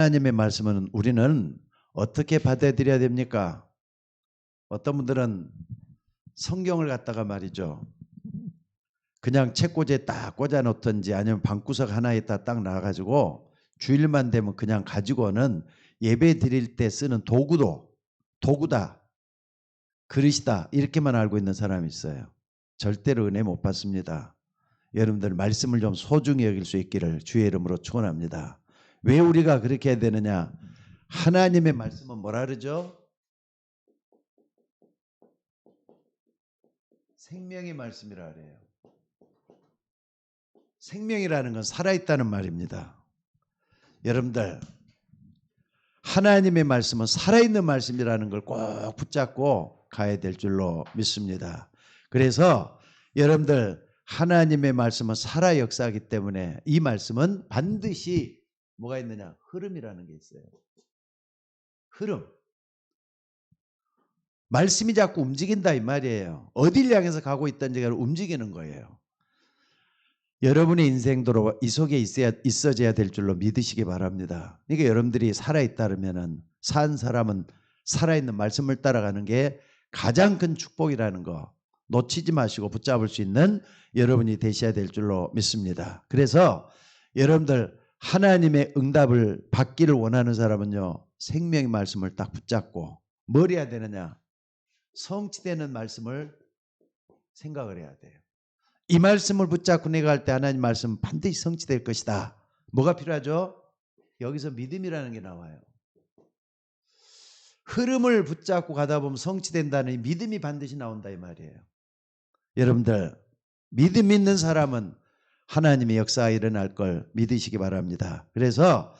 하나님의 말씀은 우리는 어떻게 받아들여야 됩니까? 어떤 분들은 성경을 갖다가 말이죠, 그냥 책꽂이에 딱 꽂아 놓든지 아니면 방구석 하나에다 딱 놔가지고 주일만 되면 그냥 가지고는 예배 드릴 때 쓰는 도구다, 그릇이다, 이렇게만 알고 있는 사람이 있어요. 절대로 은혜 못 받습니다. 여러분들 말씀을 좀 소중히 여길 수 있기를 주의 이름으로 축원합니다. 왜 우리가 그렇게 해야 되느냐? 하나님의 말씀은 뭐라 그러죠? 생명의 말씀이라 그래요. 생명이라는 건 살아있다는 말입니다. 여러분들, 하나님의 말씀은 살아있는 말씀이라는 걸 꼭 붙잡고 가야 될 줄로 믿습니다. 그래서 여러분들, 하나님의 말씀은 살아 역사하기 때문에 이 말씀은 반드시 뭐가 있느냐? 흐름이라는 게 있어요. 흐름. 말씀이 자꾸 움직인다 이 말이에요. 어딜 향해서 가고 있든지가 움직이는 거예요. 여러분의 인생도로 이 속에 있어져야 될 줄로 믿으시기 바랍니다. 그러니까 여러분들이 살아있다면은 산 사람은 살아있는 말씀을 따라가는 게 가장 큰 축복이라는 거 놓치지 마시고 붙잡을 수 있는 여러분이 되셔야 될 줄로 믿습니다. 그래서 여러분들 하나님의 응답을 받기를 원하는 사람은요, 생명의 말씀을 딱 붙잡고 뭘 해야 되느냐? 성취되는 말씀을 생각을 해야 돼요. 이 말씀을 붙잡고 내가 갈 때 하나님 말씀은 반드시 성취될 것이다. 뭐가 필요하죠? 여기서 믿음이라는 게 나와요. 흐름을 붙잡고 가다 보면 성취된다는 이 믿음이 반드시 나온다 이 말이에요. 여러분들, 믿음 있는 사람은 하나님의 역사가 일어날 걸 믿으시기 바랍니다. 그래서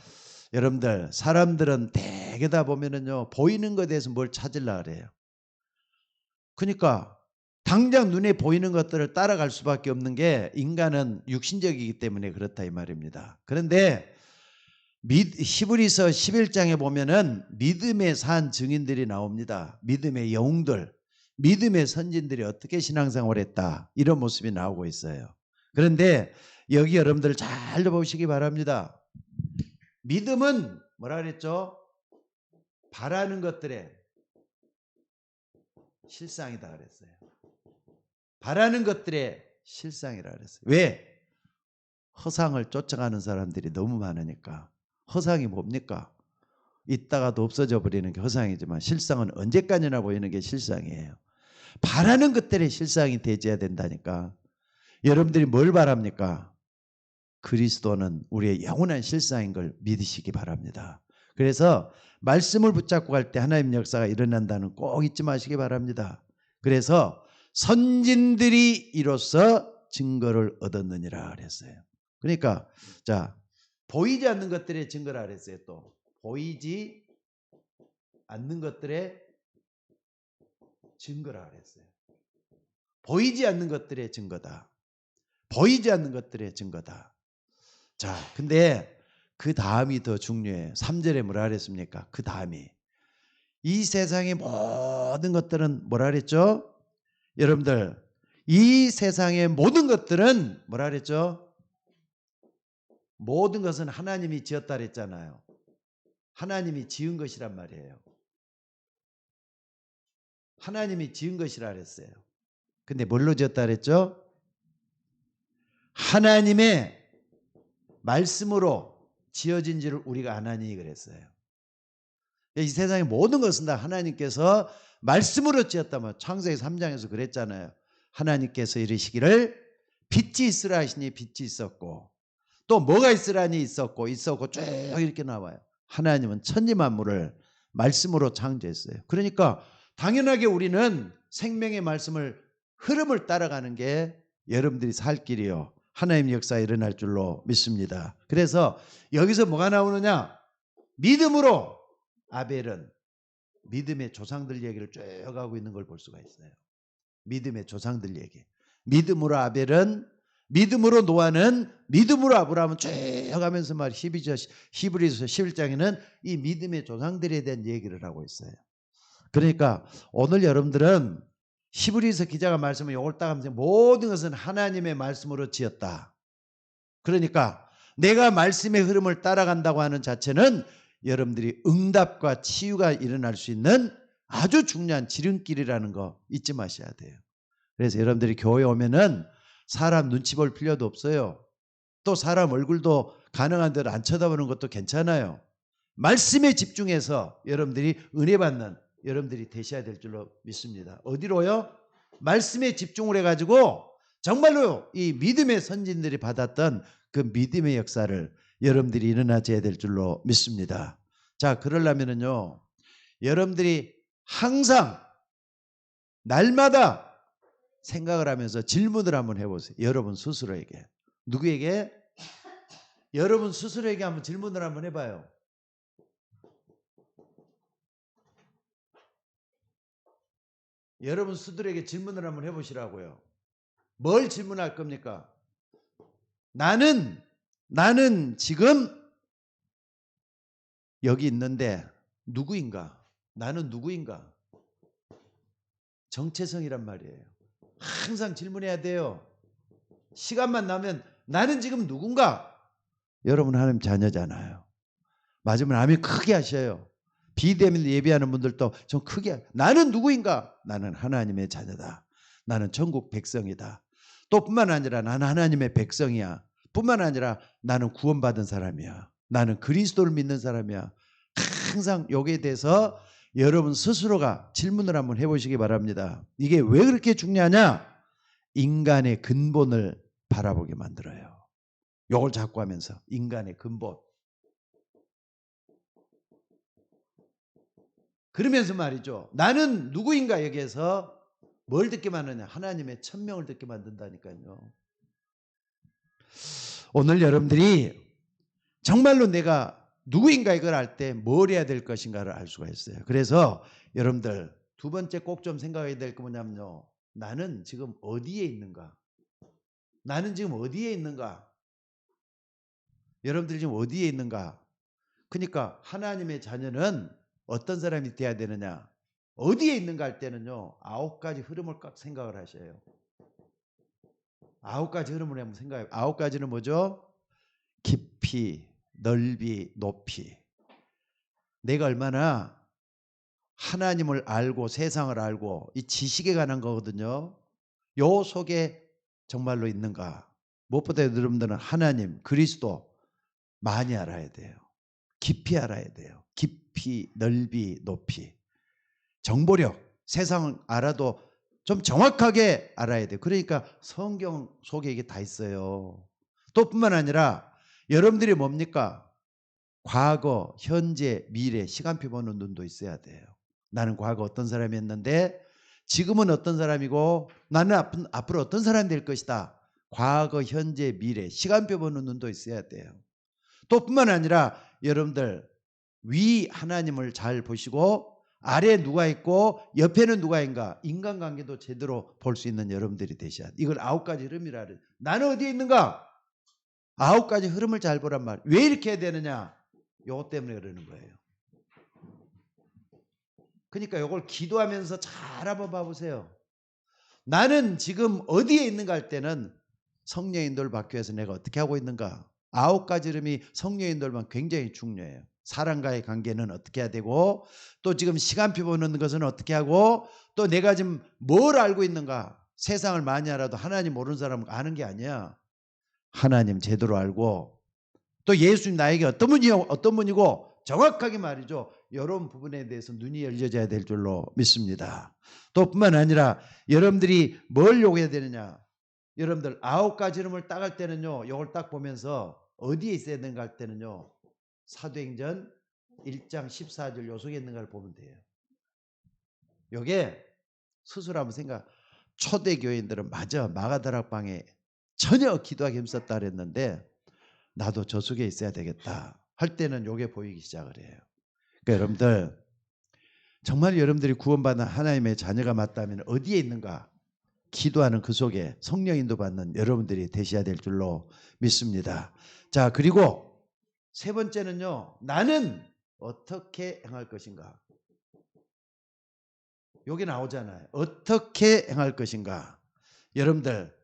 여러분들, 사람들은 대개다 보면은요, 보이는 것에 대해서 뭘 찾으려고 그래요. 그러니까 당장 눈에 보이는 것들을 따라갈 수밖에 없는 게 인간은 육신적이기 때문에 그렇다 이 말입니다. 그런데 히브리서 11장에 보면은 믿음의 산 증인들이 나옵니다. 믿음의 영웅들, 믿음의 선진들이 어떻게 신앙생활을 했다, 이런 모습이 나오고 있어요. 그런데 여기 여러분들 잘 보시기 바랍니다. 믿음은 뭐라 그랬죠? 바라는 것들의 실상이다 그랬어요. 바라는 것들의 실상이라 그랬어요. 왜? 허상을 쫓아가는 사람들이 너무 많으니까. 허상이 뭡니까? 있다가도 없어져 버리는 게 허상이지만 실상은 언제까지나 보이는 게 실상이에요. 바라는 것들의 실상이 되어야 된다니까. 여러분들이 뭘 바랍니까? 그리스도는 우리의 영원한 실상인 걸 믿으시기 바랍니다. 그래서 말씀을 붙잡고 갈 때 하나님 역사가 일어난다는 꼭 잊지 마시기 바랍니다. 그래서 선진들이 이로써 증거를 얻었느니라 그랬어요. 그러니까 자, 보이지 않는 것들의 증거라 그랬어요. 또 보이지 않는 것들의 증거라 그랬어요. 보이지 않는 것들의 증거다. 보이지 않는 것들의 증거다. 자, 근데 그 다음이 더 중요해요. 3절에 뭐라 그랬습니까? 그 다음이. 이 세상의 모든 것들은 뭐라 그랬죠? 여러분들, 이 세상의 모든 것들은 뭐라 그랬죠? 모든 것은 하나님이 지었다 그랬잖아요. 하나님이 지은 것이란 말이에요. 하나님이 지은 것이라 그랬어요. 근데 뭘로 지었다 그랬죠? 하나님의 말씀으로 지어진지를 우리가 안 하니 그랬어요. 이 세상의 모든 것은 다 하나님께서 말씀으로 지었다면 창세기 3장에서 그랬잖아요. 하나님께서 이르시기를 빛이 있으라 하시니 빛이 있었고, 또 뭐가 있으라니 있었고 쭉 이렇게 나와요. 하나님은 천지만물을 말씀으로 창조했어요. 그러니까 당연하게 우리는 생명의 말씀을, 흐름을 따라가는 게 여러분들이 살 길이요, 하나님의 역사가 일어날 줄로 믿습니다. 그래서 여기서 뭐가 나오느냐? 믿음으로 아벨은 믿음의 조상들 얘기를 쭉 하고 있는 걸 볼 수가 있어요. 믿음의 조상들 얘기. 믿음으로 아벨은, 믿음으로 노아는, 믿음으로 아브라함은 쭉 하면서 히브리서 11장에는 이 믿음의 조상들에 대한 얘기를 하고 있어요. 그러니까 오늘 여러분들은 히브리서 기자가 말씀을 요걸 딱 하면서 모든 것은 하나님의 말씀으로 지었다. 그러니까 내가 말씀의 흐름을 따라간다고 하는 자체는 여러분들이 응답과 치유가 일어날 수 있는 아주 중요한 지름길이라는 거 잊지 마셔야 돼요. 그래서 여러분들이 교회 오면은 사람 눈치 볼 필요도 없어요. 또 사람 얼굴도 가능한 대로 안 쳐다보는 것도 괜찮아요. 말씀에 집중해서 여러분들이 은혜 받는 여러분들이 되셔야 될 줄로 믿습니다. 어디로요? 말씀에 집중을 해가지고 정말로 이 믿음의 선진들이 받았던 그 믿음의 역사를 여러분들이 일어나셔야 될 줄로 믿습니다. 자, 그러려면은요, 여러분들이 항상 날마다 생각을 하면서 질문을 한번 해보세요. 여러분 스스로에게. 누구에게? 여러분 스스로에게 한번 질문을 한번 해봐요. 여러분 스스로에게 질문을 한번 해보시라고요. 뭘 질문할 겁니까? 나는 지금 여기 있는데 누구인가? 나는 누구인가? 정체성이란 말이에요. 항상 질문해야 돼요. 시간만 나면 나는 지금 누군가? 여러분 하나님 자녀잖아요. 맞으면 아멘 크게 하셔요. 비대면 예배하는 분들도 좀 크게 나는 누구인가? 나는 하나님의 자녀다. 나는 천국 백성이다. 또 뿐만 아니라 나는 하나님의 백성이야. 뿐만 아니라 나는 구원받은 사람이야. 나는 그리스도를 믿는 사람이야. 항상 여기에 대해서 여러분 스스로가 질문을 한번 해보시기 바랍니다. 이게 왜 그렇게 중요하냐? 인간의 근본을 바라보게 만들어요. 이걸 자꾸 하면서 인간의 근본. 그러면서 말이죠. 나는 누구인가 여기에서 뭘 듣게 만드냐? 하나님의 천명을 듣게 만든다니까요. 오늘 여러분들이 정말로 내가 누구인가 이걸 알 때 뭘 해야 될 것인가를 알 수가 있어요. 그래서 여러분들 두 번째 꼭 좀 생각해야 될 거 뭐냐면요. 나는 지금 어디에 있는가? 나는 지금 어디에 있는가? 여러분들이 지금 어디에 있는가? 그러니까 하나님의 자녀는 어떤 사람이 돼야 되느냐? 어디에 있는가 할 때는요. 9가지 흐름을 꼭 생각을 하셔요. 9가지 흐름을 한번 생각해요. 9가지는 뭐죠? 깊이, 넓이, 높이. 내가 얼마나 하나님을 알고 세상을 알고 이 지식에 관한 거거든요. 요 속에 정말로 있는가. 무엇보다 여러분들은 하나님, 그리스도 많이 알아야 돼요. 깊이 알아야 돼요. 깊이, 넓이, 높이. 정보력, 세상을 알아도 좀 정확하게 알아야 돼요. 그러니까 성경 속에 이게 다 있어요. 또 뿐만 아니라 여러분들이 뭡니까? 과거, 현재, 미래, 시간표 보는 눈도 있어야 돼요. 나는 과거 어떤 사람이었는데 지금은 어떤 사람이고 나는 앞으로 어떤 사람이 될 것이다. 과거, 현재, 미래, 시간표 보는 눈도 있어야 돼요. 또 뿐만 아니라 여러분들 위 하나님을 잘 보시고 아래 누가 있고 옆에는 누가 있는가 인간관계도 제대로 볼 수 있는 여러분들이 되셔야 돼요. 이걸 9가지 흐름이라 그래요. 나는 어디에 있는가? 9가지 흐름을 잘 보란 말이에요. 왜 이렇게 해야 되느냐? 요거 때문에 그러는 거예요. 그러니까 이걸 기도하면서 잘 한번 봐보세요. 나는 지금 어디에 있는가 할 때는 성령의 인도를 받기 위해서 내가 어떻게 하고 있는가. 9가지 흐름이 성령의 인도만 굉장히 중요해요. 사람과의 관계는 어떻게 해야 되고 또 지금 시간표 보는 것은 어떻게 하고 또 내가 지금 뭘 알고 있는가. 세상을 많이 알아도 하나님 모르는 사람은 아는 게 아니야. 하나님 제대로 알고 또 예수님 나에게 어떤 분이고 정확하게 말이죠. 이런 부분에 대해서 눈이 열려져야 될 줄로 믿습니다. 또 뿐만 아니라 여러분들이 뭘 요구해야 되느냐. 여러분들 9가지 흐름을 딱 할 때는요. 이걸 딱 보면서 어디에 있어야 되는가 할 때는요. 사도행전 1장 14절 요 속에 있는 걸 보면 돼요. 요게 스스로 한번 생각. 초대교인들은 맞아 마가다락방에 전혀 기도하기 힘썼다 그랬는데 나도 저 속에 있어야 되겠다 할 때는 요게 보이기 시작을 해요. 그러니까 여러분들 정말 여러분들이 구원받은 하나님의 자녀가 맞다면 어디에 있는가? 기도하는 그 속에 성령 인도 받는 여러분들이 되셔야 될 줄로 믿습니다. 자, 그리고 세 번째는요. 나는 어떻게 행할 것인가? 여기 나오잖아요. 어떻게 행할 것인가? 여러분들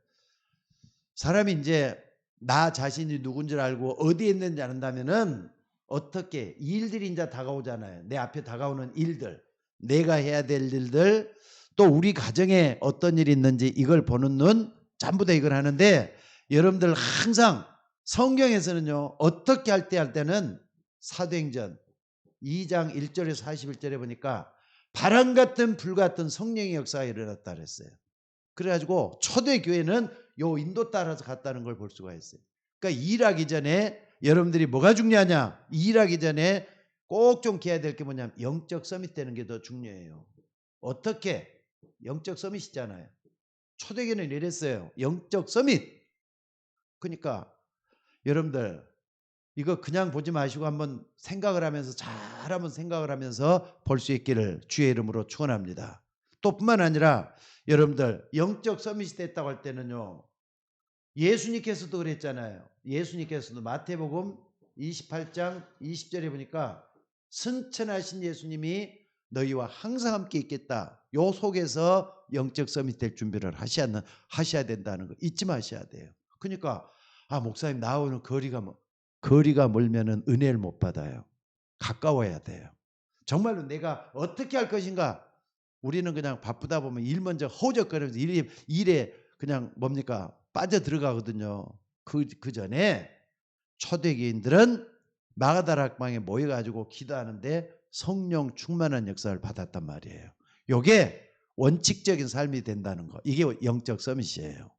사람이 이제 나 자신이 누군지 알고 어디에 있는지 안다면은 어떻게 일들이 이제 다가오잖아요. 내 앞에 다가오는 일들, 내가 해야 될 일들, 또 우리 가정에 어떤 일이 있는지 이걸 보는 눈, 전부 다 이걸 하는데, 여러분들 항상 성경에서는요, 어떻게 할 때는 사도행전 2장 1절에서 41절에 보니까 바람 같은 불 같은 성령의 역사가 일어났다 그랬어요. 그래가지고 초대교회는 요 인도 따라서 갔다는 걸 볼 수가 있어요. 그러니까 일하기 전에 여러분들이 뭐가 중요하냐? 일하기 전에 꼭 좀 해야 될 게 뭐냐면 영적 서밋 되는 게 더 중요해요. 어떻게? 영적 서밋이잖아요. 초대교회는 이랬어요. 영적 서밋. 그러니까 여러분들 이거 그냥 보지 마시고 한번 생각을 하면서 잘 한번 생각을 하면서 볼 수 있기를 주의 이름으로 축원합니다. 또 뿐만 아니라 여러분들 영적 서밋이 됐다고 할 때는요, 예수님께서도 그랬잖아요. 예수님께서도 마태복음 28장 20절에 보니까 승천하신 예수님이 너희와 항상 함께 있겠다. 요 속에서 영적 서밋 될 준비를 하셔야 된다는 거 잊지 마셔야 돼요. 그러니까 목사님 나오는 거리가 멀면은 은혜를 못 받아요. 가까워야 돼요. 정말로 내가 어떻게 할 것인가. 우리는 그냥 바쁘다 보면 일 먼저 허우적거리면서 일에 그냥 뭡니까 빠져 들어가거든요. 그 전에 초대교인들은 마가다락방에 모여가지고 기도하는데 성령 충만한 역사를 받았단 말이에요. 이게 원칙적인 삶이 된다는 거. 이게 영적 서밋이에요.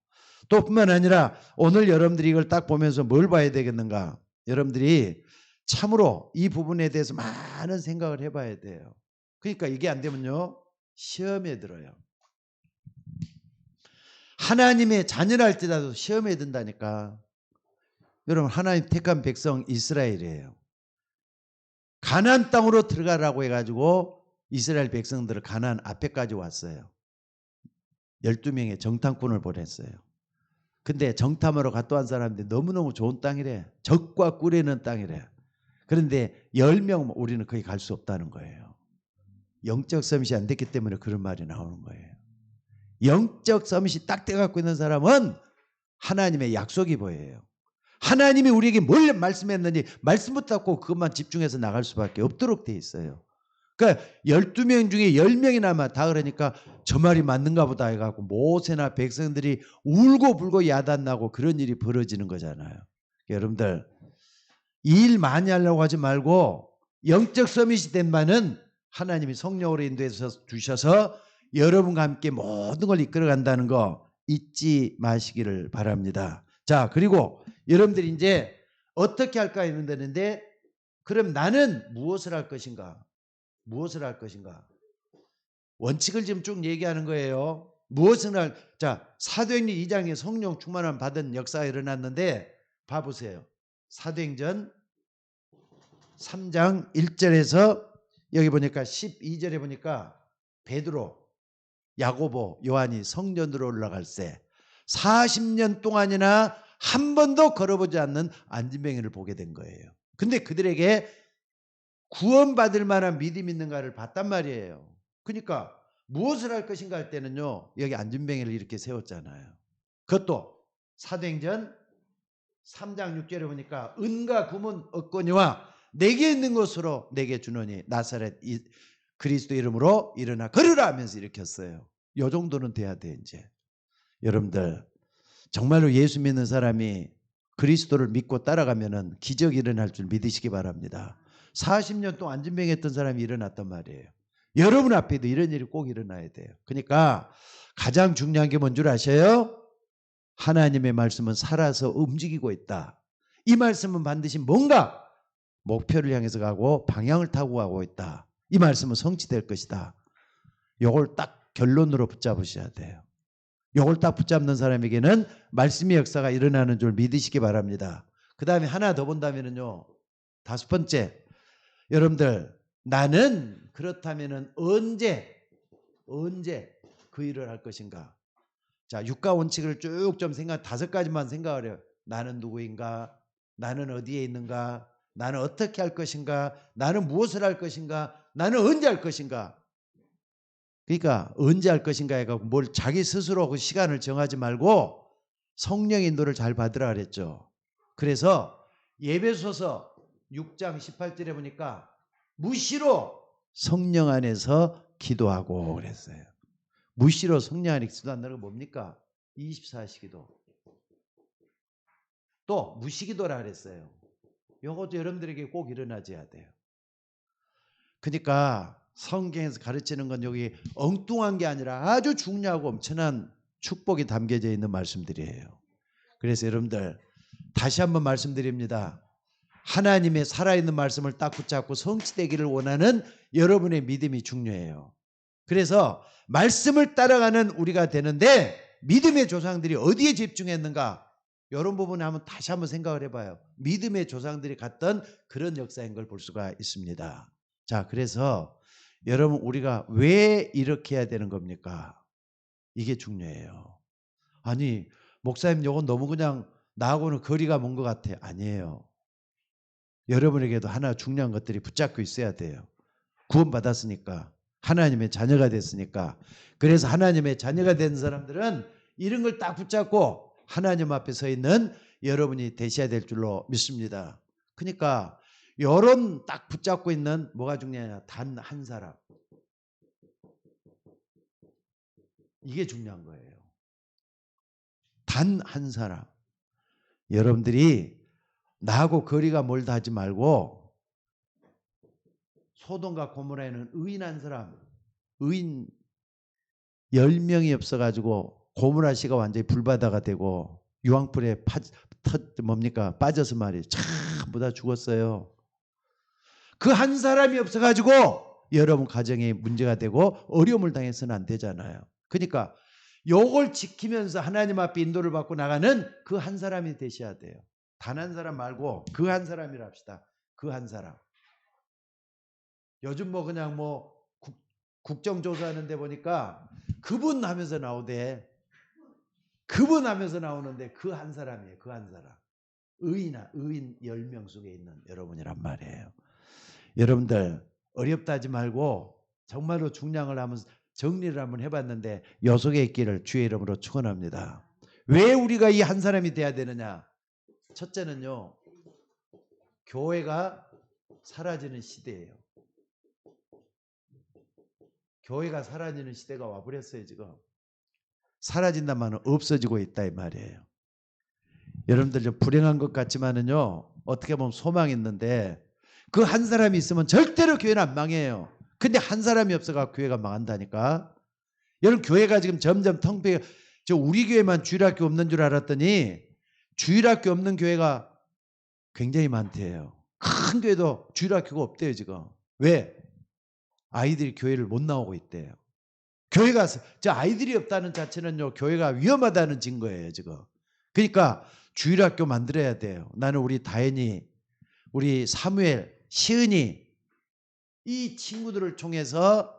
또 뿐만 아니라 오늘 여러분들이 이걸 딱 보면서 뭘 봐야 되겠는가. 여러분들이 참으로 이 부분에 대해서 많은 생각을 해봐야 돼요. 그러니까 이게 안 되면요, 시험에 들어요. 하나님의 자녀랄지라도 시험에 든다니까. 여러분, 하나님 택한 백성 이스라엘이에요. 가나안 땅으로 들어가라고 해가지고 이스라엘 백성들을 가나안 앞에까지 왔어요. 12명의 정탐꾼을 보냈어요. 근데 정탐하러 갔다 온 사람들이 너무너무 좋은 땅이래. 적과 꿀이는 땅이래. 그런데 10명 우리는 거기 갈 수 없다는 거예요. 영적 서밋이 안 됐기 때문에 그런 말이 나오는 거예요. 영적 서밋이 딱 돼갖고 있는 사람은 하나님의 약속이 보여요. 하나님이 우리에게 뭘 말씀했는지 말씀 붙잡고 그것만 집중해서 나갈 수밖에 없도록 돼 있어요. 그러니까 12명 중에 10명이나마 다 그러니까 저 말이 맞는가 보다 해갖고 모세나 백성들이 울고 불고 야단나고 그런 일이 벌어지는 거잖아요. 여러분들 일 많이 하려고 하지 말고 영적 서밋이 된 바는 하나님이 성령으로 인도해서 주셔서 여러분과 함께 모든 걸 이끌어간다는 거 잊지 마시기를 바랍니다. 자, 그리고 여러분들이 이제 어떻게 할까 했는데, 그럼 나는 무엇을 할 것인가? 무엇을 할 것인가? 원칙을 지금 쭉 얘기하는 거예요. 자, 사도행전 2장에 성령 충만함 받은 역사가 일어났는데 봐보세요. 사도행전 3장 1절에서 여기 보니까 12절에 보니까 베드로, 야고보, 요한이 성전으로 올라갈새 40년 동안이나 한 번도 걸어보지 않는 안진뱅이를 보게 된 거예요. 근데 그들에게 구원받을 만한 믿음이 있는가를 봤단 말이에요. 그러니까 무엇을 할 것인가 할 때는요, 여기 안진뱅이를 이렇게 세웠잖아요. 그것도 사도행전 3장 6절에 보니까 은과 금은 없거니와 내게 있는 것으로 내게 주노니 나사렛 그리스도 이름으로 일어나 걸으라 하면서 일으켰어요. 요 정도는 돼야 돼. 이제 여러분들 정말로 예수 믿는 사람이 그리스도를 믿고 따라가면은 기적이 일어날 줄 믿으시기 바랍니다. 40년 동안 안진병했던 사람이 일어났단 말이에요. 여러분 앞에도 이런 일이 꼭 일어나야 돼요. 그러니까 가장 중요한 게 뭔 줄 아셔요? 하나님의 말씀은 살아서 움직이고 있다. 이 말씀은 반드시 뭔가 목표를 향해서 가고 방향을 타고 가고 있다. 이 말씀은 성취될 것이다. 이걸 딱 결론으로 붙잡으셔야 돼요. 이걸 딱 붙잡는 사람에게는 말씀의 역사가 일어나는 줄 믿으시기 바랍니다. 그 다음에 하나 더 본다면요, 5번째, 여러분들 나는 그렇다면 언제 그 일을 할 것인가? 자, 육가 원칙을 쭉 좀 5가지만 생각을 해요. 나는 누구인가? 나는 어디에 있는가? 나는 어떻게 할 것인가? 나는 무엇을 할 것인가? 나는 언제 할 것인가? 그러니까 언제 할 것인가 해서 뭘 자기 스스로 그 시간을 정하지 말고 성령의 인도를 잘 받으라 그랬죠. 그래서 예배소서 6장 18절에 보니까 무시로 성령 안에서 기도하고 그랬어요. 무시로 성령 안에 기도한다는 건 뭡니까? 24시 기도. 또 무시기도라 그랬어요. 이것도 여러분들에게 꼭 일어나줘야 돼요. 그러니까 성경에서 가르치는 건 여기 엉뚱한 게 아니라 아주 중요하고 엄청난 축복이 담겨져 있는 말씀들이에요. 그래서 여러분들 다시 한번 말씀드립니다. 하나님의 살아있는 말씀을 딱 붙잡고 성취되기를 원하는 여러분의 믿음이 중요해요. 그래서 말씀을 따라가는 우리가 되는데 믿음의 조상들이 어디에 집중했는가? 이런 부분에 한번 다시 한번 생각을 해봐요. 믿음의 조상들이 갔던 그런 역사인 걸 볼 수가 있습니다. 자, 그래서 여러분 우리가 왜 이렇게 해야 되는 겁니까? 이게 중요해요. 아니 목사님 이건 너무 그냥 나하고는 거리가 먼 것 같아. 아니에요. 여러분에게도 하나 중요한 것들이 붙잡고 있어야 돼요. 구원받았으니까. 하나님의 자녀가 됐으니까. 그래서 하나님의 자녀가 된 사람들은 이런 걸 딱 붙잡고 하나님 앞에 서 있는 여러분이 되셔야 될 줄로 믿습니다. 그러니까 이런 딱 붙잡고 있는 뭐가 중요하냐? 단 한 사람. 이게 중요한 거예요. 단 한 사람. 여러분들이 나하고 거리가 멀다 하지 말고 소돔과 고모라에는 의인 한 사람, 의인 10명이 없어가지고 고모라 씨가 완전히 불바다가 되고 유황불에 빠져서 말이에요. 전부 다 죽었어요. 그 한 사람이 없어가지고 여러분 가정에 문제가 되고 어려움을 당해서는 안 되잖아요. 그러니까 요걸 지키면서 하나님 앞에 인도를 받고 나가는 그 한 사람이 되셔야 돼요. 단 한 사람 말고 그 한 사람이라 합시다. 그 한 사람. 요즘 뭐 그냥 뭐 국정조사하는데 보니까 그분 하면서 나오대. 그분 하면서 나오는데 그 한 사람이에요. 그 한 사람. 의인 10명 속에 있는 여러분이란 말이에요. 여러분들 어렵다 하지 말고 정말로 중량을 하면서 정리를 한번 해봤는데 요 속에 있기를 주의 이름으로 축원합니다. 왜 우리가 이 한 사람이 돼야 되느냐? 첫째는요. 교회가 사라지는 시대예요. 교회가 사라지는 시대가 와버렸어요. 지금. 사라진다면 없어지고 있다 이 말이에요. 여러분들 좀 불행한 것 같지만은요. 어떻게 보면 소망이 있는데 그 한 사람이 있으면 절대로 교회는 안 망해요. 근데 한 사람이 없어가 교회가 망한다니까. 여러분 교회가 지금 점점 텅 비어. 저 우리 교회만 주일학교 없는 줄 알았더니 주일학교 없는 교회가 굉장히 많대요. 큰 교회도 주일학교가 없대요 지금. 왜? 아이들이 교회를 못 나오고 있대요. 교회가 저 아이들이 없다는 자체는요 교회가 위험하다는 증거예요 지금. 그러니까 주일학교 만들어야 돼요. 나는 우리 다현이, 우리 사무엘, 시은이 이 친구들을 통해서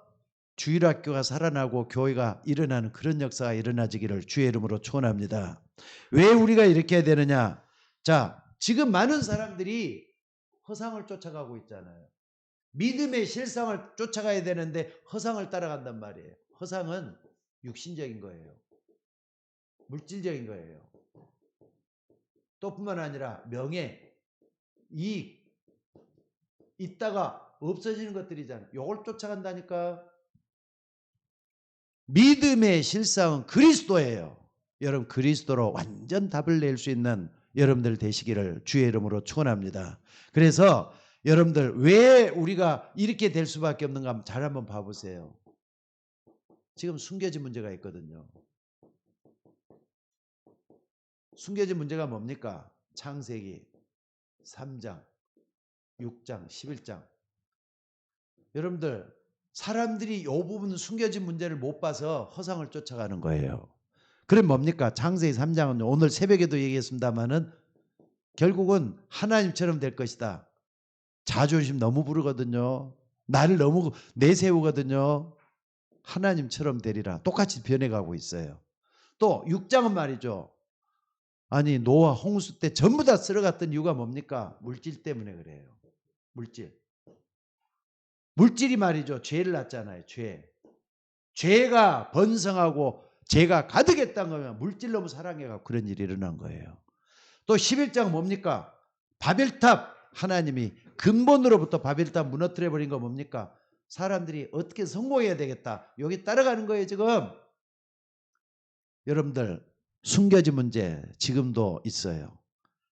주일학교가 살아나고 교회가 일어나는 그런 역사가 일어나지기를 주의 이름으로 축원합니다. 왜 우리가 이렇게 해야 되느냐? 자, 지금 많은 사람들이 허상을 쫓아가고 있잖아요. 믿음의 실상을 쫓아가야 되는데 허상을 따라간단 말이에요. 허상은 육신적인 거예요. 물질적인 거예요. 또 뿐만 아니라 명예, 이익, 있다가 없어지는 것들이잖아요. 이걸 쫓아간다니까. 믿음의 실상은 그리스도예요. 여러분 그리스도로 완전 답을 낼 수 있는 여러분들 되시기를 주의 이름으로 축원합니다. 그래서 여러분들 왜 우리가 이렇게 될 수밖에 없는가 잘 한번 봐보세요. 지금 숨겨진 문제가 있거든요. 숨겨진 문제가 뭡니까? 창세기 3장, 6장, 11장. 여러분들 사람들이 이 부분 숨겨진 문제를 못 봐서 허상을 쫓아가는 거예요. 그럼 뭡니까? 창세기 3장은 오늘 새벽에도 얘기했습니다마는 결국은 하나님처럼 될 것이다. 자존심 너무 부르거든요. 나를 너무 내세우거든요. 하나님처럼 되리라. 똑같이 변해가고 있어요. 또 6장은 말이죠. 아니 노아 홍수 때 전부 다 쓸어갔던 이유가 뭡니까? 물질 때문에 그래요. 물질이 말이죠. 죄를 낳잖아요. 죄가 번성하고 죄가 가득했다는 거면 물질 너무 사랑해가지고 그런 일이 일어난 거예요. 또 11장 뭡니까? 바벨탑 하나님이 근본으로부터 바벨을 다 무너뜨려 버린 거 뭡니까? 사람들이 어떻게 성공해야 되겠다. 여기 따라가는 거예요 지금. 여러분들 숨겨진 문제 지금도 있어요.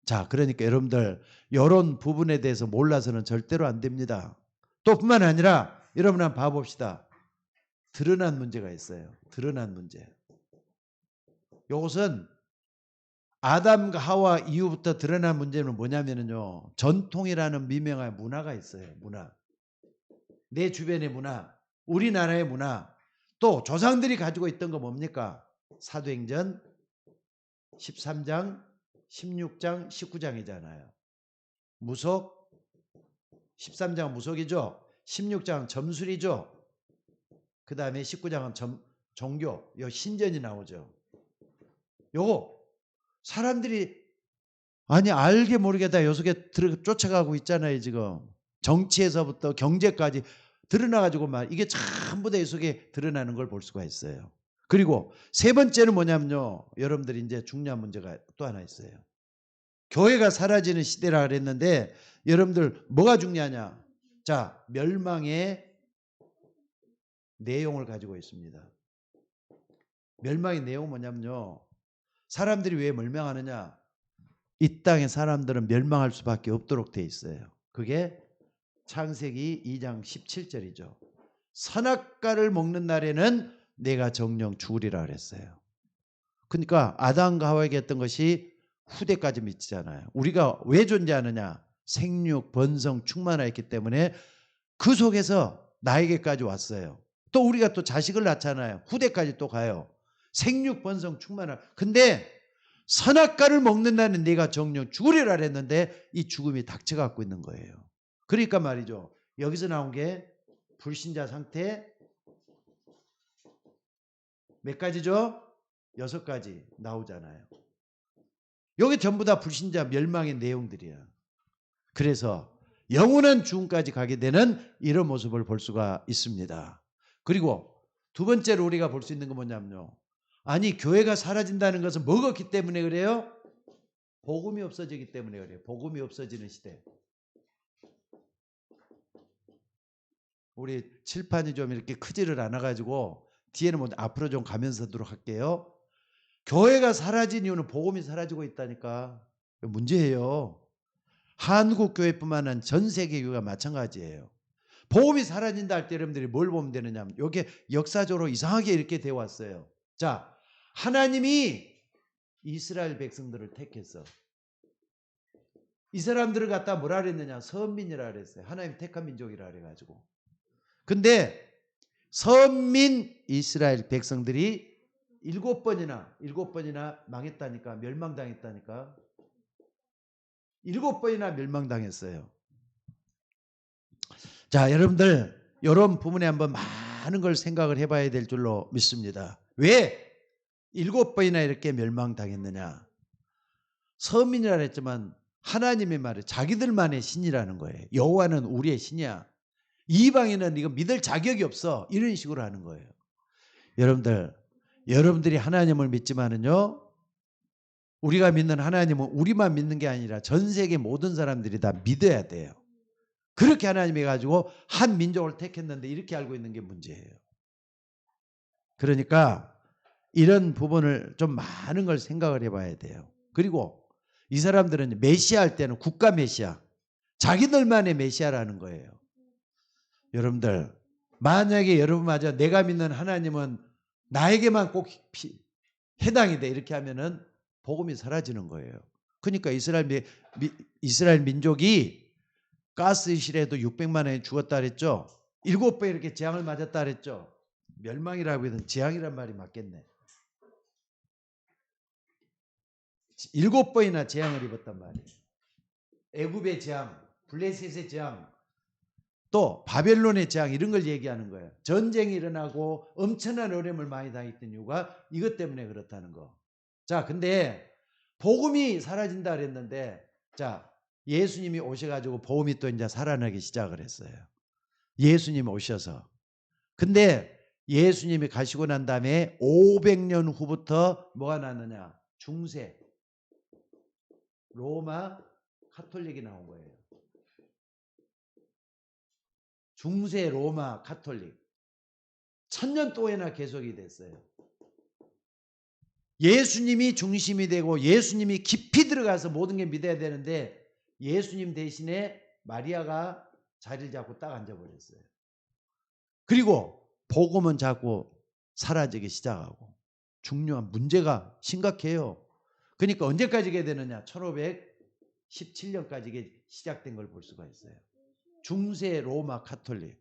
자, 그러니까 여러분들 이런 부분에 대해서 몰라서는 절대로 안 됩니다. 또 뿐만 아니라 여러분 한번 봐봅시다. 드러난 문제가 있어요. 드러난 문제. 이것은 아담과 하와 이후부터 드러난 문제는 뭐냐면요. 전통이라는 미명한 문화가 있어요. 문화. 내 주변의 문화, 우리나라의 문화, 또 조상들이 가지고 있던 거 뭡니까? 사도행전 13장, 16장, 19장이잖아요. 무속, 13장은 무속이죠. 16장은 점술이죠. 그 다음에 19장은 종교, 요 신전이 나오죠. 요거 사람들이 아니 알게 모르게 다 요 속에 쫓아가고 있잖아요 지금. 정치에서부터 경제까지 드러나가지고 막 이게 전부 다 이 속에 드러나는 걸 볼 수가 있어요. 그리고 세 번째는 뭐냐면요. 여러분들이 이제 중요한 문제가 또 하나 있어요. 교회가 사라지는 시대라 그랬는데 여러분들 뭐가 중요하냐. 자, 멸망의 내용을 가지고 있습니다. 멸망의 내용은 뭐냐면요. 사람들이 왜 멸망하느냐. 이 땅의 사람들은 멸망할 수밖에 없도록 돼 있어요. 그게 창세기 2장 17절이죠. 선악과를 먹는 날에는 내가 정령 죽으리라 그랬어요. 그러니까 아담과 하와에게 했던 것이 후대까지 미치잖아요. 우리가 왜 존재하느냐. 생육, 번성, 충만하였기 때문에 그 속에서 나에게까지 왔어요. 또 우리가 또 자식을 낳잖아요. 후대까지 또 가요. 생육, 번성, 충만하. 근데 선악과를 먹는 날은 내가 정령 죽으리라 그랬는데 이 죽음이 닥쳐갖고 있는 거예요. 그러니까 말이죠. 여기서 나온 게 불신자 상태 몇 가지죠? 6가지 나오잖아요. 여기 전부 다 불신자 멸망의 내용들이야. 그래서 영원한 죽음까지 가게 되는 이런 모습을 볼 수가 있습니다. 그리고 두 번째로 우리가 볼 수 있는 건 뭐냐면요. 아니 교회가 사라진다는 것은 먹었기 때문에 그래요? 복음이 없어지기 때문에 그래요. 복음이 없어지는 시대. 우리 칠판이 좀 이렇게 크지를 않아가지고 뒤에는 뭐 앞으로 좀 가면서 도록 할게요. 교회가 사라진 이유는 복음이 사라지고 있다니까. 문제예요. 한국 교회뿐만 아니라 전 세계 교회가 마찬가지예요. 복음이 사라진다 할 때 여러분들이 뭘 보면 되느냐 하면 이게 역사적으로 이상하게 이렇게 되어 왔어요. 자, 하나님이 이스라엘 백성들을 택했어. 이 사람들을 갖다 뭐라 그랬느냐? 선민이라 그랬어요. 하나님 택한 민족이라 그래가지고. 근데 선민 이스라엘 백성들이 7번이나 망했다니까. 멸망당했다니까. 7번이나 멸망당했어요. 자, 여러분들 이런 부분에 한번 많은 걸 생각을 해봐야 될 줄로 믿습니다. 왜 7번이나 이렇게 멸망당했느냐. 서민이라 했지만 하나님의 말에 자기들만의 신이라는 거예요. 여호와는 우리의 신이야. 이방인은 이거 믿을 자격이 없어. 이런 식으로 하는 거예요. 여러분들이 하나님을 믿지만은요. 우리가 믿는 하나님은 우리만 믿는 게 아니라 전 세계 모든 사람들이 다 믿어야 돼요. 그렇게 하나님이 가지고 한 민족을 택했는데 이렇게 알고 있는 게 문제예요. 그러니까 이런 부분을 좀 많은 걸 생각을 해봐야 돼요. 그리고 이 사람들은 메시아 할 때는 국가 메시아, 자기들만의 메시아라는 거예요. 여러분들 만약에 여러분마저 내가 믿는 하나님은 나에게만 꼭 해당이 돼 이렇게 하면은 복음이 사라지는 거예요. 그러니까 이스라엘 민족이 가스실에도 600만 명이 죽었다 그랬죠. 7번 이렇게 재앙을 맞았다 그랬죠. 멸망이라고 해도 재앙이란 말이 맞겠네. 7번이나 재앙을 입었단 말이에요. 애굽의 재앙, 블레셋의 재앙, 또 바벨론의 재앙 이런 걸 얘기하는 거예요. 전쟁이 일어나고 엄청난 어려움을 많이 당했던 이유가 이것 때문에 그렇다는 거. 자, 근데 복음이 사라진다 그랬는데 자, 예수님이 오셔가지고 복음이 또 이제 살아나기 시작을 했어요. 예수님이 오셔서. 근데 예수님이 가시고 난 다음에 500년 후부터 뭐가 나느냐? 중세, 로마, 카톨릭이 나온 거예요. 중세 로마 가톨릭 1000년 동안이나 계속이 됐어요. 예수님이 중심이 되고 예수님이 깊이 들어가서 모든 게 믿어야 되는데 예수님 대신에 마리아가 자리를 잡고 딱 앉아버렸어요. 그리고 복음은 자꾸 사라지기 시작하고 중요한 문제가 심각해요. 그러니까 언제까지 가야 되느냐? 1517년까지 이게 시작된 걸 볼 수가 있어요. 중세 로마 가톨릭.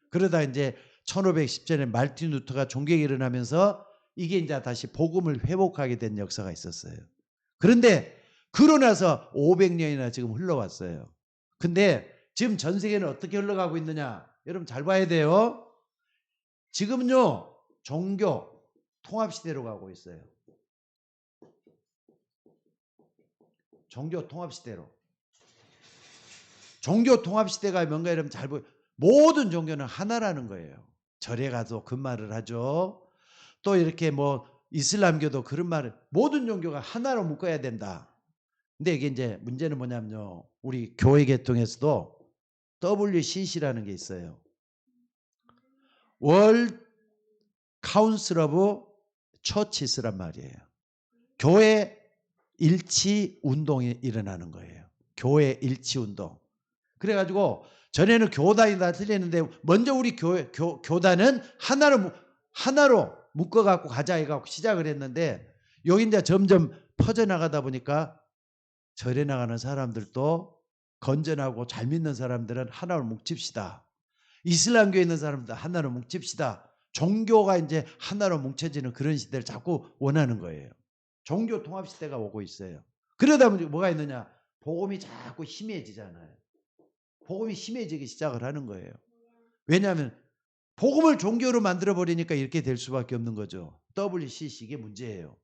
그러다 이제 1510년에 말틴 루터가 종교가 일어나면서 이게 이제 다시 복음을 회복하게 된 역사가 있었어요. 그런데 그러고 나서 500년이나 지금 흘러왔어요. 근데 지금 전 세계는 어떻게 흘러가고 있느냐? 여러분 잘 봐야 돼요. 지금요 종교 통합시대로 가고 있어요. 종교 통합시대로. 종교 통합시대가 뭔가 여러분 잘 보여. 모든 종교는 하나라는 거예요. 절에 가도 그 말을 하죠. 또 이렇게 뭐 이슬람교도 그런 말을, 모든 종교가 하나로 묶어야 된다. 근데 이게 이제 문제는 뭐냐면요. 우리 교회 계통에서도 WCC라는 게 있어요. World Council of Churches란 말이에요. 교회 일치 운동이 일어나는 거예요. 교회 일치 운동. 그래가지고 전에는 교단이 다 틀렸는데 먼저 우리 교단은 하나로 묶어갖고 가자 해갖고 시작을 했는데 여기 이제 점점 퍼져나가다 보니까 절에 나가는 사람들도 건전하고 잘 믿는 사람들은 하나로 뭉칩시다. 이슬람교에 있는 사람들 하나로 뭉칩시다. 종교가 이제 하나로 뭉쳐지는 그런 시대를 자꾸 원하는 거예요. 종교 통합 시대가 오고 있어요. 그러다 보니 뭐가 있느냐? 복음이 자꾸 희미해지잖아요. 복음이 희미해지기 시작을 하는 거예요. 왜냐하면 복음을 종교로 만들어버리니까 이렇게 될 수밖에 없는 거죠. WCC 이게 문제예요.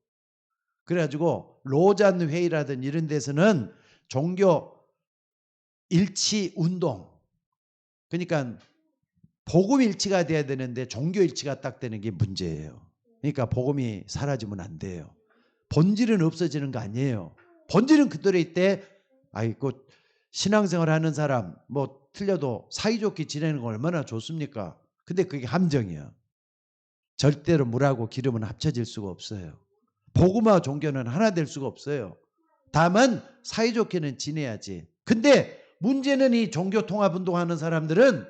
그래가지고 로잔 회의라든 이런 데서는 종교 일치 운동, 그러니까 복음 일치가 돼야 되는데 종교 일치가 딱 되는 게 문제예요. 그러니까 복음이 사라지면 안 돼요. 본질은 없어지는 거 아니에요. 본질은 그대로 있대. 아이고 신앙생활 하는 사람 뭐 틀려도 사이좋게 지내는 건 얼마나 좋습니까? 근데 그게 함정이야. 절대로 물하고 기름은 합쳐질 수가 없어요. 복음과 종교는 하나 될 수가 없어요. 다만 사이좋게는 지내야지. 근데 문제는 이 종교 통합 운동하는 사람들은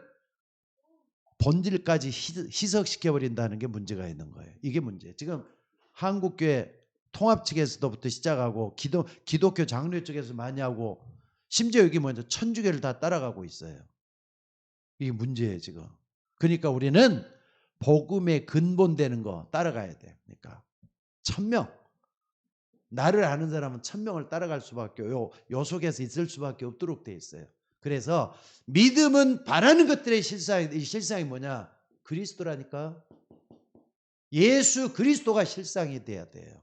본질까지 희석시켜버린다는 게 문제가 있는 거예요. 이게 문제예요. 지금 한국교회 통합 측에서부터 시작하고 기독교 장로 쪽에서 많이 하고 심지어 여기 먼저 천주교를 다 따라가고 있어요. 이게 문제예요 지금. 그러니까 우리는 복음의 근본되는 거 따라가야 돼요. 그러니까 1000명. 나를 아는 사람은 1000명을 따라갈 수밖에, 요 속에서 있을 수밖에 없도록 돼 있어요. 그래서 믿음은 바라는 것들의 실상이 뭐냐? 그리스도라니까. 예수 그리스도가 실상이 돼야 돼요.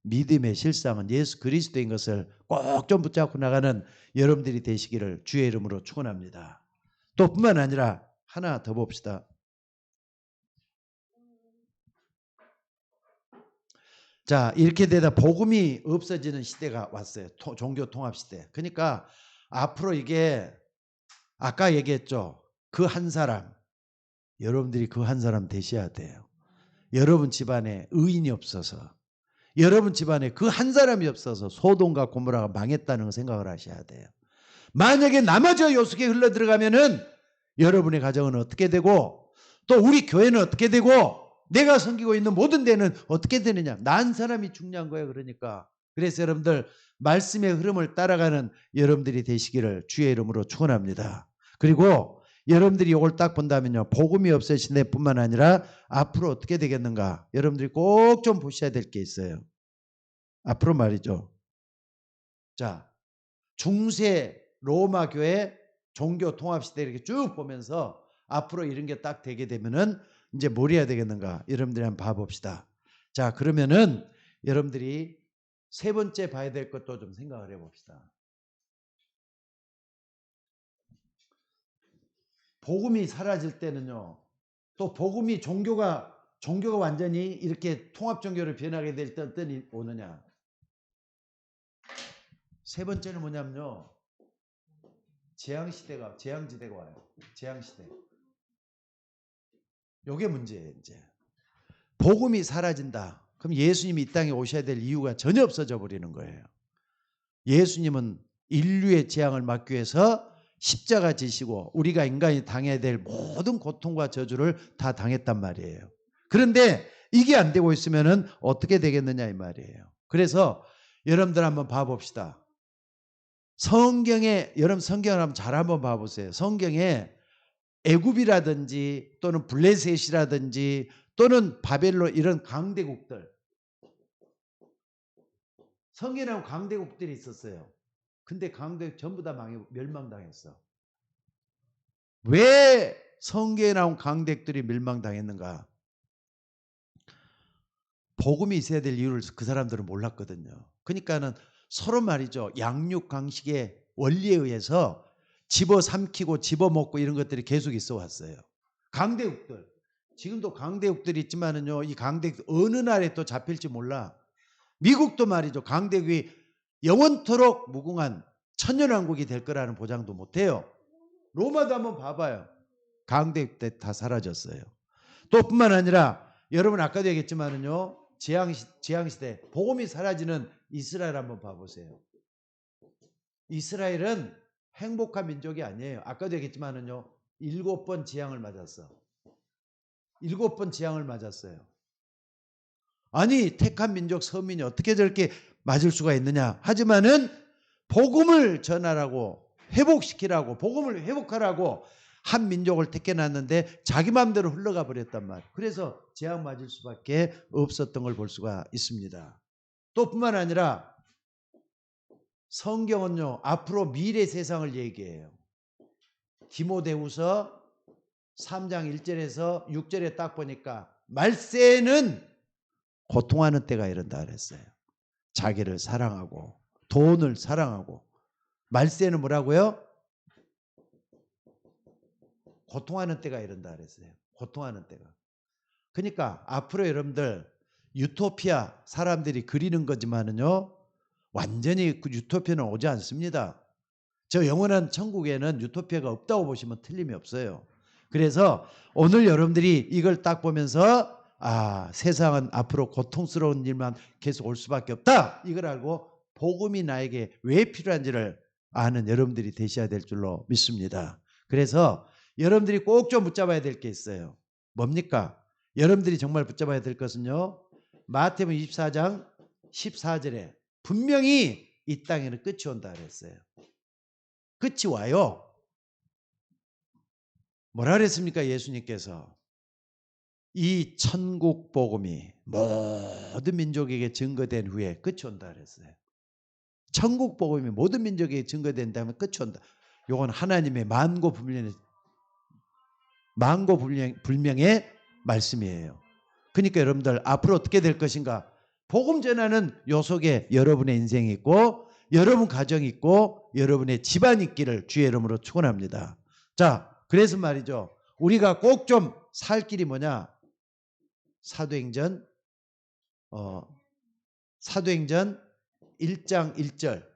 믿음의 실상은 예수 그리스도인 것을 꼭 좀 붙잡고 나가는 여러분들이 되시기를 주의 이름으로 축원합니다. 또 뿐만 아니라 하나 더 봅시다. 자, 이렇게 되다 복음이 없어지는 시대가 왔어요. 종교 통합 시대. 그러니까 앞으로 이게 아까 얘기했죠. 그 한 사람, 여러분들이 그 한 사람 되셔야 돼요. 여러분 집안에 의인이 없어서, 여러분 집안에 그 한 사람이 없어서 소돔과 고모라가 망했다는 걸 생각을 하셔야 돼요. 만약에 나머지 요속에 흘러 들어가면은 여러분의 가정은 어떻게 되고 또 우리 교회는 어떻게 되고 내가 섬기고 있는 모든 데는 어떻게 되느냐. 난 사람이 중요한 거예요. 그러니까 그래서 여러분들 말씀의 흐름을 따라가는 여러분들이 되시기를 주의 이름으로 축원합니다. 그리고 여러분들이 이걸 딱 본다면요. 복음이 없어진 데뿐만 아니라 앞으로 어떻게 되겠는가. 여러분들이 꼭 좀 보셔야 될 게 있어요. 앞으로 말이죠. 자, 중세 로마 교회 종교 통합 시대 이렇게 쭉 보면서 앞으로 이런 게 딱 되게 되면은 이제 뭘 해야 되겠는가? 여러분들이 한번 봐봅시다. 자, 그러면은 여러분들이 세 번째 봐야 될 것도 좀 생각을 해봅시다. 복음이 사라질 때는요. 또 복음이 종교가 완전히 이렇게 통합 종교로 변하게 될 때는 오느냐? 세 번째는 뭐냐면요. 재앙지대가 와요. 재앙시대. 요게 문제예요. 이제 복음이 사라진다. 그럼 예수님이 이 땅에 오셔야 될 이유가 전혀 없어져 버리는 거예요. 예수님은 인류의 재앙을 막기 위해서 십자가 지시고 우리가 인간이 당해야 될 모든 고통과 저주를 다 당했단 말이에요. 그런데 이게 안 되고 있으면은 어떻게 되겠느냐 이 말이에요. 그래서 여러분들 한번 봐봅시다. 성경에 여러분 성경을 한번 잘 한번 봐보세요. 성경에 애굽이라든지 또는 블레셋이라든지 또는 바벨론 이런 강대국들 성경에 나온 강대국들이 있었어요. 근데 강대국 전부 다 멸망당했어. 왜 성경에 나온 강대국들이 멸망당했는가? 복음이 있어야 될 이유를 그 사람들은 몰랐거든요. 그러니까는 서로 말이죠. 양육강식의 원리에 의해서 집어삼키고 집어먹고 이런 것들이 계속 있어 왔어요. 강대국들. 지금도 강대국들이 있지만은요. 이 강대국 어느 날에 또 잡힐지 몰라. 미국도 말이죠. 강대국이 영원토록 무궁한 천년왕국이 될 거라는 보장도 못해요. 로마도 한번 봐봐요. 강대국 때 다 사라졌어요. 또 뿐만 아니라 여러분 아까도 얘기했지만은요. 재앙시대 복음이 사라지는 이스라엘 한번 봐보세요. 이스라엘은 행복한 민족이 아니에요. 아까도 얘기했지만은요. 7번 재앙을 맞았어. 7번 재앙을 맞았어요. 아니 택한 민족 서민이 어떻게 저렇게 맞을 수가 있느냐. 하지만은 복음을 전하라고 회복시키라고 복음을 회복하라고 한 민족을 택해놨는데 자기 마음대로 흘러가 버렸단 말이에요. 그래서 재앙 맞을 수밖에 없었던 걸 볼 수가 있습니다. 또 뿐만 아니라 성경은요. 앞으로 미래 세상을 얘기해요. 디모데후서 3장 1절에서 6절에 딱 보니까 말세는 고통하는 때가 이른다 그랬어요. 자기를 사랑하고 돈을 사랑하고 말세는 뭐라고요? 고통하는 때가 이른다 그랬어요. 고통하는 때가. 그러니까 앞으로 여러분들 유토피아 사람들이 그리는 거지만은요. 완전히 그 유토피아는 오지 않습니다. 저 영원한 천국에는 유토피아가 없다고 보시면 틀림이 없어요. 그래서 오늘 여러분들이 이걸 딱 보면서 세상은 앞으로 고통스러운 일만 계속 올 수밖에 없다. 이걸 알고 복음이 나에게 왜 필요한지를 아는 여러분들이 되셔야 될 줄로 믿습니다. 그래서 여러분들이 꼭 좀 붙잡아야 될 게 있어요. 뭡니까? 여러분들이 정말 붙잡아야 될 것은요. 마태복음 24장 14절에 분명히 이 땅에는 끝이 온다 그랬어요. 끝이 와요. 뭐라 그랬습니까? 예수님께서 이 천국 복음이 모든 민족에게 증거된 후에 끝이 온다 그랬어요. 천국 복음이 모든 민족에게 증거된 다음에 끝이 온다. 이건 하나님의 만고불명의 말씀이에요. 그러니까 여러분들 앞으로 어떻게 될 것인가? 복음 전하는 요 속에 여러분의 인생이 있고 여러분 가정이 있고 여러분의 집안이 있기를 주의 이름으로 축원합니다. 자, 그래서 말이죠. 우리가 꼭 좀 살 길이 뭐냐? 사도행전 1장 1절.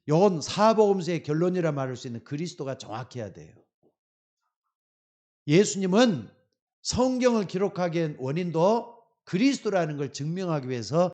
이건 사복음서의 결론이라 말할 수 있는 그리스도가 정확해야 돼요. 예수님은 성경을 기록하기엔 원인도 그리스도라는 걸 증명하기 위해서